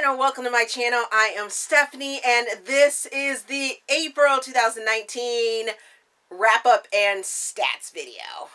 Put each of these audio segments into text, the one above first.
and welcome to my channel. I am Stephanie and this is the April 2019 wrap-up and stats video.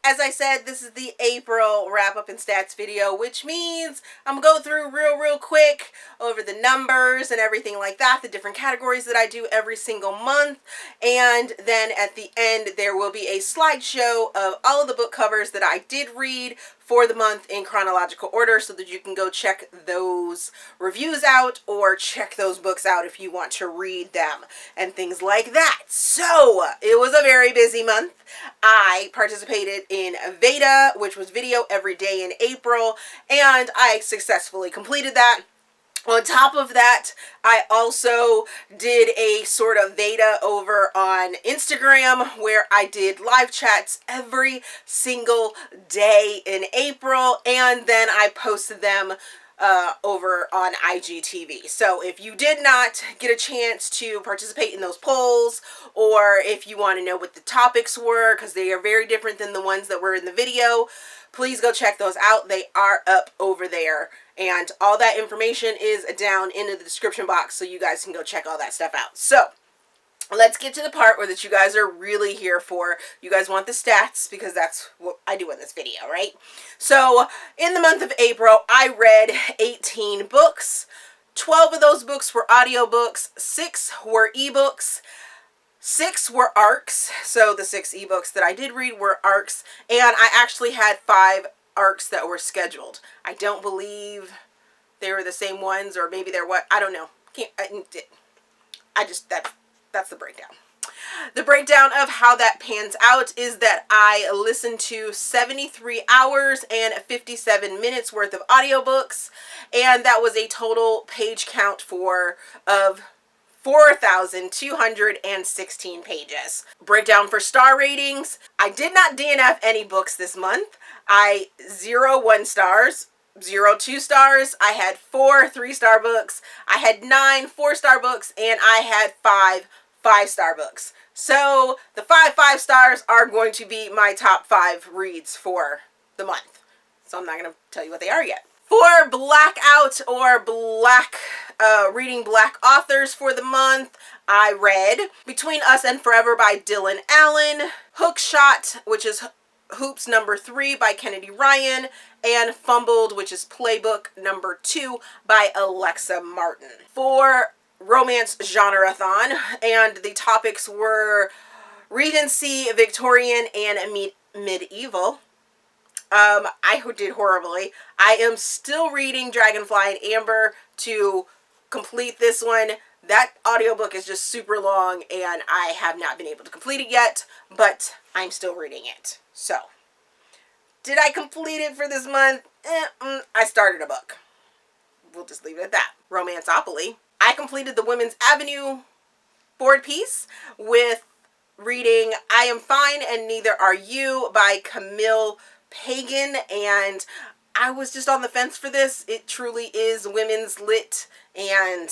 As I said, this is the April wrap-up and stats video, which means I'm going to go through real quick over the numbers and everything like that, the different categories that I do every single month, and then at the end there will be a slideshow of all of the book covers that I did read for the month in chronological order so that you can go check those reviews out or check those books out if you want to read them and things like that. So it was a very busy month. I participated in Veda, which was video every day in April, and I successfully completed that. On top of that, I also did a sort of Veda over on Instagram where I did live chats every single day in April, and then I posted them over on IGTV. So if you did not get a chance to participate in those polls, or if you want to know what the topics were, because they are very different than the ones that were in the video, please go check those out. They are up over there, and all that information is down in the description box, so you guys can go check all that stuff out. So let's get to the part where that you guys are really here for. You guys want the stats because that's what I do in this video, right? So in the month of April, I read 18 books. 12 of those books were audiobooks, 6 were ebooks, 6 were ARCs. So the 6 ebooks that I did read were ARCs, and I actually had 5 ARCs that were scheduled. I don't believe they were the same ones, or maybe they're what, I don't know. That's the breakdown. The breakdown of how that pans out is that I listened to 73 hours and 57 minutes worth of audiobooks, and that was a total page count of 4,216 pages. Breakdown for star ratings. I did not DNF any books this month. 0 1 stars, 0 2 stars. I had 4 3-star books. I had 9 4-star books, and I had 5 5-star books. So the 5 5-stars are going to be my top 5 reads for the month. So I'm not going to tell you what they are yet. For Blackout or reading Black authors for the month, I read Between Us and Forever by Dylan Allen, Hookshot, which is Hoops number 3 by Kennedy Ryan, and Fumbled, which is Playbook number 2 by Alexa Martin. For Romance Genreathon, and the topics were Regency, Victorian, and Medieval. I did horribly. I am still reading Dragonfly and Amber to complete this one. That audiobook is just super long, and I have not been able to complete it yet, but I'm still reading it. So, did I complete it for this month? I started a book. We'll just leave it at that. Romanceopoly. I completed the Women's Avenue board piece with reading I Am Fine and Neither Are You by Camille Pagan, and I was just on the fence for this. It truly is women's lit, and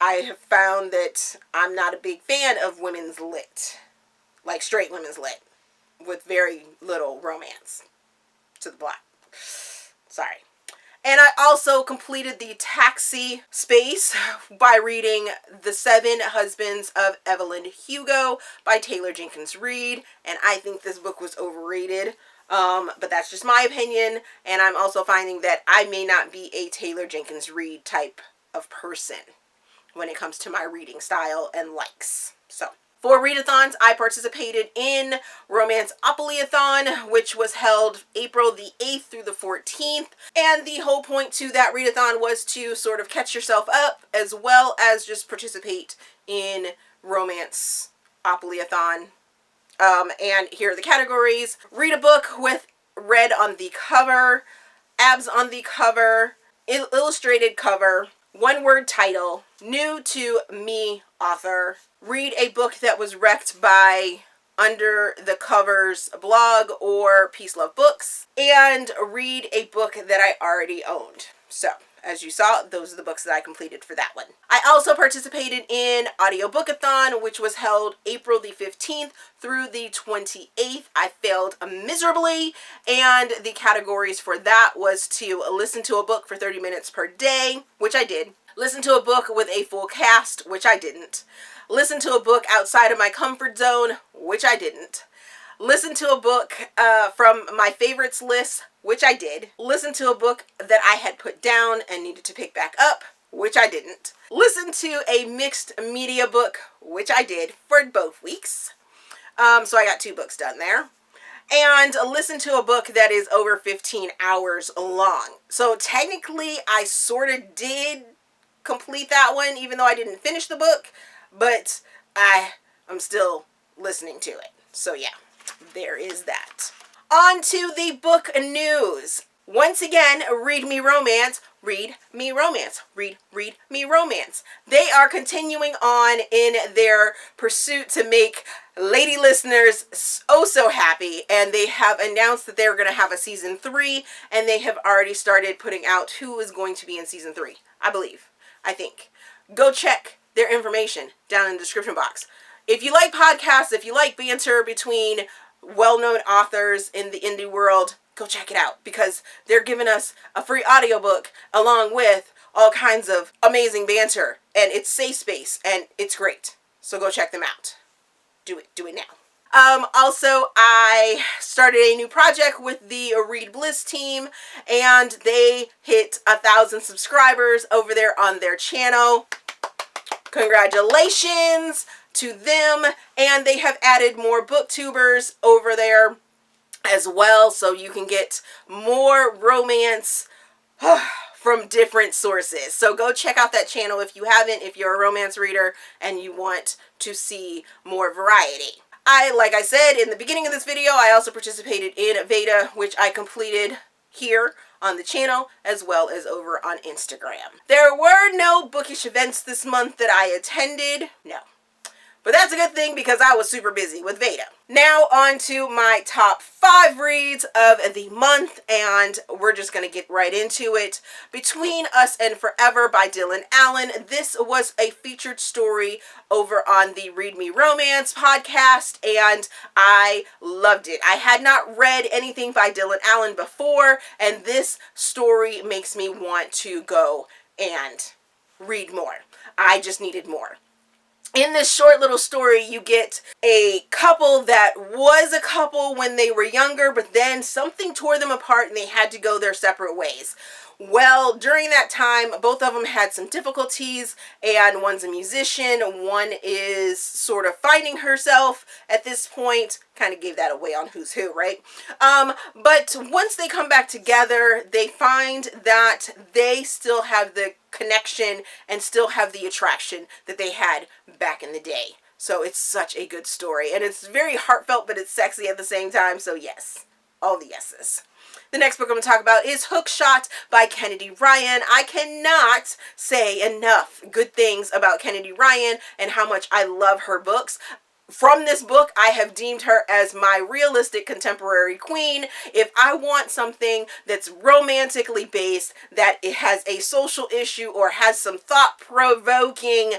I have found that I'm not a big fan of women's lit, like straight women's lit, with very little romance to the plot. Sorry. And I also completed the Taxi space by reading The 7 Husbands of Evelyn Hugo by Taylor Jenkins Reid. And I think this book was overrated. But that's just my opinion. And I'm also finding that I may not be a Taylor Jenkins Reid type of person when it comes to my reading style and likes. So, for Readathons, I participated in Romanceopoly-a-thon, which was held April the 8th through the 14th. And the whole point to that readathon was to sort of catch yourself up, as well as just participate in Romanceopoly-a-thon. And here are the categories. Read a book with red on the cover, abs on the cover, illustrated cover, one-word title, new to me author, read a book that was wrecked by Under the Covers blog or Peace Love Books, and read a book that I already owned. So as you saw, those are the books that I completed for that one. I also participated in Bookathon, which was held April the 15th through the 28th. I failed miserably, and the categories for that was to listen to a book for 30 minutes per day, which I did. Listen to a book with a full cast, which I didn't. Listen to a book outside of my comfort zone, which I didn't. Listen to a book from my favorites list, which I did. Listen to a book that I had put down and needed to pick back up, which I didn't. Listen to a mixed media book, which I did for both weeks. So I got 2 books done there. And listen to a book that is over 15 hours long. So technically, I sort of did complete that one, even though I didn't finish the book, but I'm still listening to it. So yeah. There is that. On to the book news. Once again, Read Me Romance, Read Me Romance, Read Me Romance. They are continuing on in their pursuit to make lady listeners oh so happy, and they have announced that they're going to have a season 3, and they have already started putting out who is going to be in season 3, I think. Go check their information down in the description box. If you like podcasts, if you like banter between well-known authors in the indie world, go check it out, because they're giving us a free audiobook along with all kinds of amazing banter, and it's safe space, and it's great. So go check them out. Do it now. Also, I started a new project with the Read Bliss team, and they hit 1,000 subscribers over there on their channel. Congratulations to them, and they have added more booktubers over there as well, so you can get more romance from different sources. So go check out that channel if you haven't, if you're a romance reader and you want to see more variety. Like I said in the beginning of this video, I also participated in Veda, which I completed here on the channel as well as over on Instagram. There were no bookish events this month that I attended. No. But that's a good thing, because I was super busy with Veda. Now on to my top 5 reads of the month, and we're just going to get right into it. Between Us and Forever by Dylan Allen. This was a featured story over on the Read Me Romance podcast, and I loved it. I had not read anything by Dylan Allen before, and this story makes me want to go and read more. I just needed more. In this short little story, you get a couple that was a couple when they were younger, but then something tore them apart and they had to go their separate ways. Well, during that time, both of them had some difficulties, and one's a musician, one is sort of finding herself at this point. Kind of gave that away on who's who, right? But once they come back together, they find that they still have the connection and still have the attraction that they had back in the day. So it's such a good story, and it's very heartfelt, but it's sexy at the same time. So yes, all the yeses. The next book I'm going to talk about is Hookshot by Kennedy Ryan. I cannot say enough good things about Kennedy Ryan and how much I love her books. From this book, I have deemed her as my realistic contemporary queen. If I want something that's romantically based, that it has a social issue or has some thought-provoking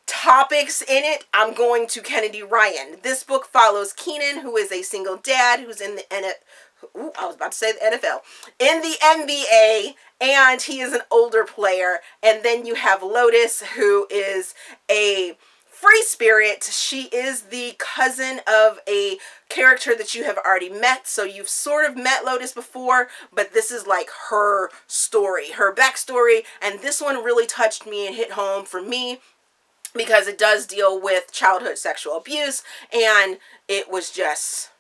topics in it, I'm going to Kennedy Ryan. This book follows Keenan, who is a single dad who's in the NFL, in the NBA, and he is an older player. And then you have Lotus, who is a free spirit. She is the cousin of a character that you have already met. So you've sort of met Lotus before, but this is like her story, her backstory. And this one really touched me and hit home for me, because it does deal with childhood sexual abuse, and it was just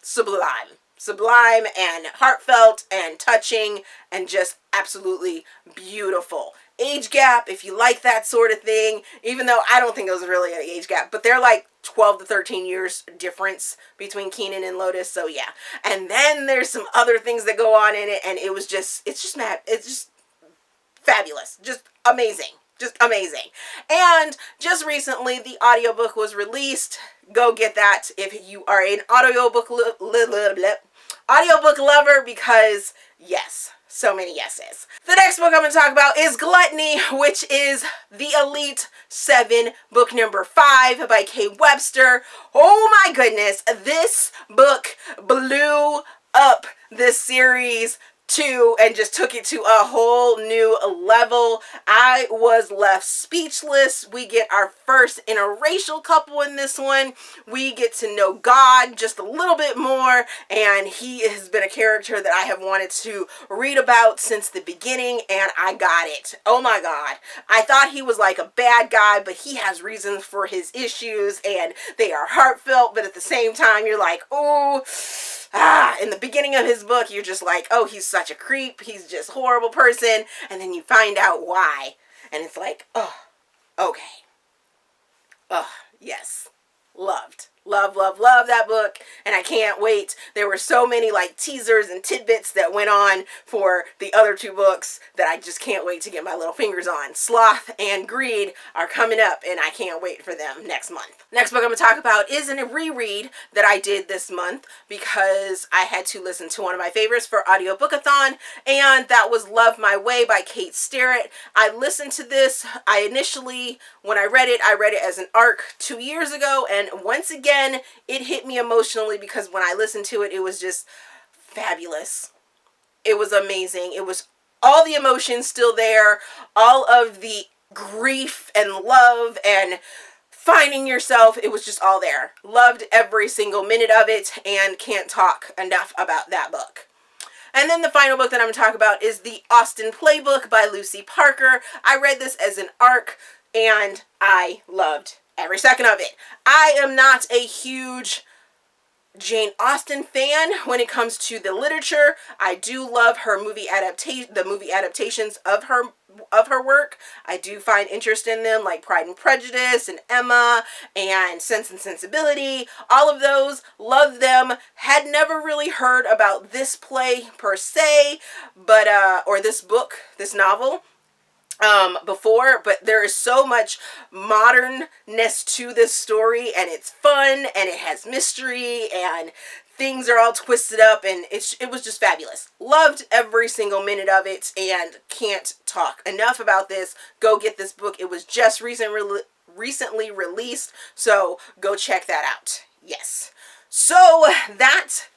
sublime and heartfelt and touching and just absolutely beautiful. Age gap, if you like that sort of thing, even though I don't think it was really an age gap, but they're like 12 to 13 years difference between Keenan and Lotus, so yeah. And then there's some other things that go on in it, and it's just fabulous, just amazing. Just amazing. And just recently, the audiobook was released. Go get that if you are an audiobook lover, because yes, So many yeses. The next book I'm going to talk about is Gluttony, which is the Elite 7, book number 5 by Kay Webster. Oh my goodness, this book blew up this series too and just took it to a whole new level. I was left speechless. We get our first interracial couple in this one. We get to know God just a little bit more, and he has been a character that I have wanted to read about since the beginning, and I got it. Oh my God. I thought he was like a bad guy, but he has reasons for his issues, and they are heartfelt, but at the same time, you're like, oh, in the beginning of his book, you're just like, oh, he's such a creep. He's just a horrible person. And then you find out why. And it's like, oh, okay. Oh, yes. Loved. Love, love, love that book, and I can't wait. There were so many like teasers and tidbits that went on for the other 2 books that I just can't wait to get my little fingers on. Sloth and Greed are coming up, and I can't wait for them next month. Next book I'm going to talk about is a reread that I did this month because I had to listen to one of my favorites for Audio Bookathon, and that was Love My Way by Kate Sterrett. I listened to this. I initially, when I read it as an ARC 2 years ago, and once again, it hit me emotionally because when I listened to it, it was just fabulous. It was amazing. It was all the emotions still there, all of the grief and love and finding yourself. It was just all there. Loved every single minute of it and can't talk enough about that book. And then the final book that I'm going to talk about is the Austen Playbook by Lucy Parker. I read this as an ARC and I loved every second of it. I am not a huge Jane Austen fan when it comes to the literature. I do love her movie adaptations of her work. I do find interest in them, like Pride and Prejudice and Emma and Sense and Sensibility. All of those, love them. Had never really heard about this play per se, but or this book, this novel, before, but there is so much modernness to this story, and it's fun, and it has mystery, and things are all twisted up, and it was just fabulous. Loved every single minute of it, and can't talk enough about this. Go get this book. It was just recently released, so go check that out. Yes. So that's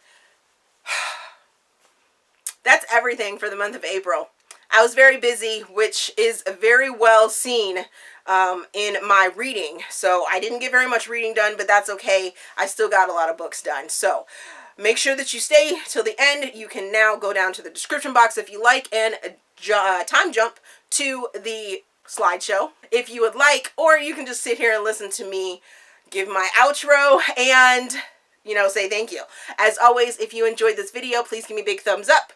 everything for the month of April. I was very busy, which is very well seen in my reading. So I didn't get very much reading done, but that's okay. I still got a lot of books done. So make sure that you stay till the end. You can now go down to the description box if you like and time jump to the slideshow if you would like, or you can just sit here and listen to me give my outro and, say thank you. As always, if you enjoyed this video, please give me a big thumbs up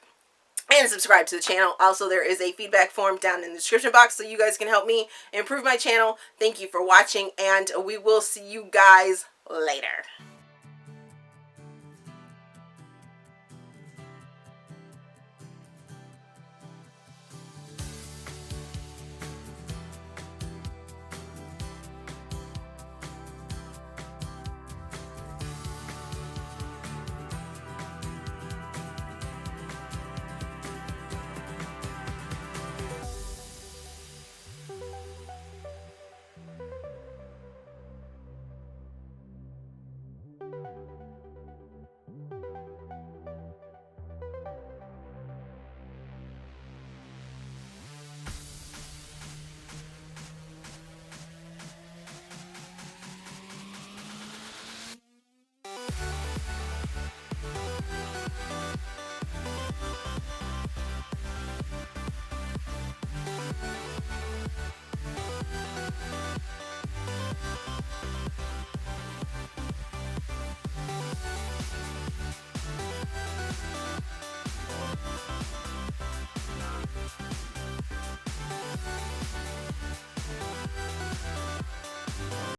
and subscribe to the channel. Also, there is a feedback form down in the description box so you guys can help me improve my channel. Thank you for watching, and we will see you guys later.